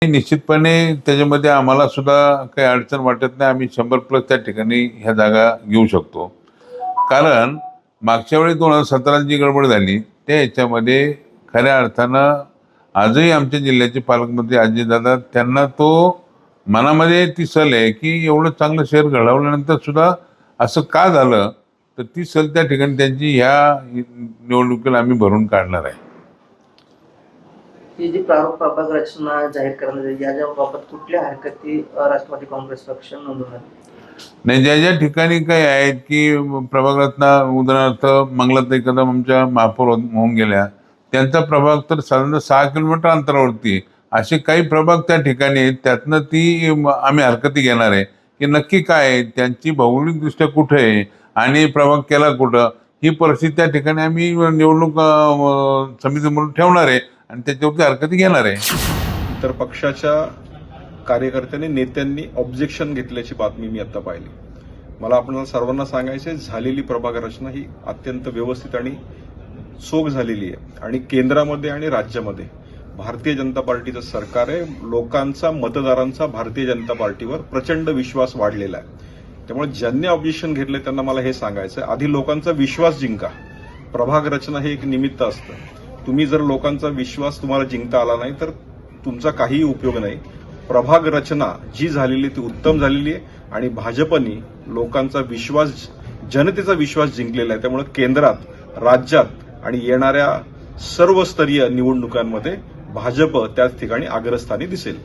निश्चितपणे त्याच्यामध्ये आम्हाला सुद्धा काही अडचण वाटत नाही. आम्ही 100+ त्या ठिकाणी ह्या जागा घेऊ शकतो. कारण मागच्या वेळी 2017 जी गडबड झाली त्या ह्याच्यामध्ये खऱ्या अर्थानं आजही आमच्या जिल्ह्याचे पालकमंत्री अजितदादा, त्यांना तो मनामध्ये ती सल आहे की एवढं चांगलं शहर घडवल्यानंतर सुद्धा असं का झालं, तर ती सल त्या ठिकाणी त्यांची ह्या निवडणुकीला आम्ही भरून काढणार आहे. ही जी प्रारूप प्रभाग रचना जाहीर करण्यात आली याच्या बाबत कुठल्या हरकती राष्ट्रवादी काँग्रेस पक्ष नोंदवणार? नाही, ज्या ज्या ठिकाणी काही आहेत की प्रभागातला उदाहरणार्थ मंगलाताई कदम आमच्या महापौर होऊन गेल्या, त्यांचा प्रभाग तर साधारण 6 किलोमीटर अंतरावरती असे काही प्रभाग त्या ठिकाणी आहेत. त्यातनं ती आम्ही हरकती घेणार आहे की नक्की काय आहे, त्यांची भौगोलिकदृष्ट्या कुठे आहे आणि प्रभाग केला कुठं, ही परिस्थिती त्या ठिकाणी आम्ही निवडणूक समितीमधून ठेवणार आहे आणि त्याच्यावरती हरकती घेणार आहे. इतर पक्षाच्या कार्यकर्त्यांनी नेत्यांनी ऑब्जेक्शन घेतल्याची बातमी मी आता पाहिली. मला आपल्याला सर्वांना सांगायचे, झालेली प्रभाग रचना ही अत्यंत व्यवस्थित आणि चोख झालेली आहे आणि केंद्रामध्ये आणि राज्यामध्ये भारतीय जनता पार्टीचं सरकार आहे. लोकांचा, मतदारांचा भारतीय जनता पार्टीवर प्रचंड विश्वास वाढलेला आहे. त्यामुळे ज्यांनी ऑब्जेक्शन घेतले त्यांना मला हे सांगायचं, आधी लोकांचा विश्वास जिंका. प्रभाग रचना हे एक निमित्त असतं. तुम्ही जर लोकांचा विश्वास तुम्हाला जिंकता आला नाही तर तुमचा काहीही उपयोग नाही. प्रभाग रचना जी झालेली ती उत्तम झालेली आहे आणि भाजपनी लोकांचा विश्वास, जनतेचा विश्वास जिंकलेला आहे. त्यामुळे केंद्रात, राज्यात आणि येणाऱ्या सर्व स्तरीय निवडणुकांमध्ये भाजप त्याच ठिकाणी अग्रस्थानी दिसेल.